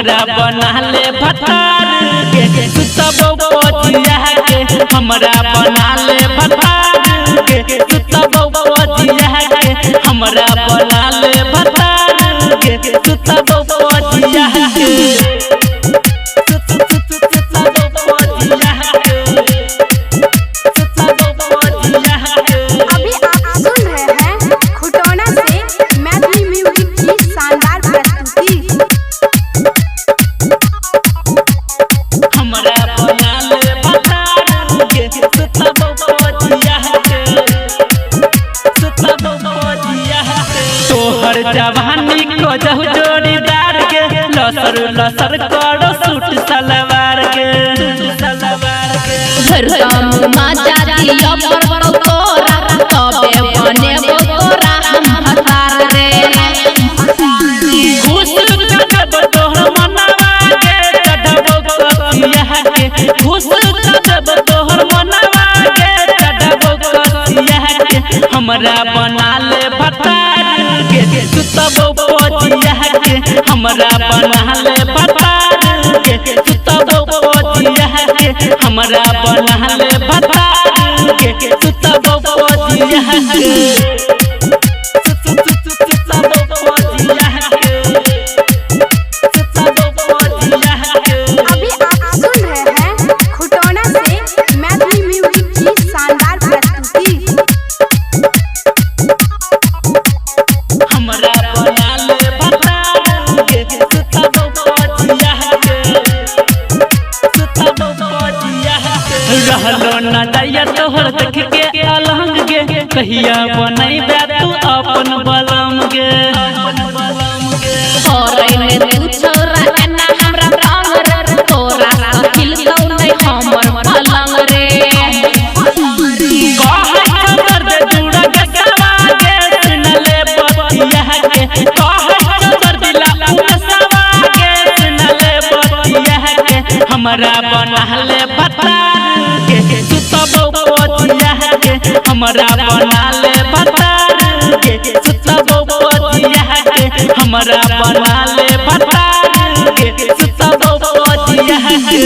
हमरा बना ले भतार के सुतबो पजिया के हमरा बना ले भतार के सुतबो पजिया के हमरा बना ले भतार के सुतबो पजिया के तोहर जवानी को जहु जोड़ीदार के लसर लसर करो सूट सलवार के हरदम मजा दिया पर तोरा तबे बने तोरा हम हतार रे खुश कदब तोहर मनवा के चढ़बो कसिया के खुश कदब तोहर मनवा के चढ़बो कसिया के हमरा बना ले भतार के सुतबो पजिया के हमरा बना ले भतार के सुतबो पजिया के हमरा बना ले भतार के सुतबो पजिया के रहलो न दैया तोहर देख के अलहंग गे कहिया बनैबे तू अपन बलम गे ओरे तू छोरा एना हमरा रंग तोरा खिल गौ नै हमर पलंग रे कहै खबर दे जुड़ा के सवा के सुनले बतिया के कहै खबर दिला पूरा सवा के सुनले बतिया के हमरा बना ले भतार के सुतबो पजिया के हमरा बना ले भतार के सुतबो पजिया के हमरा बना ले भतार के सुतबो पजिया के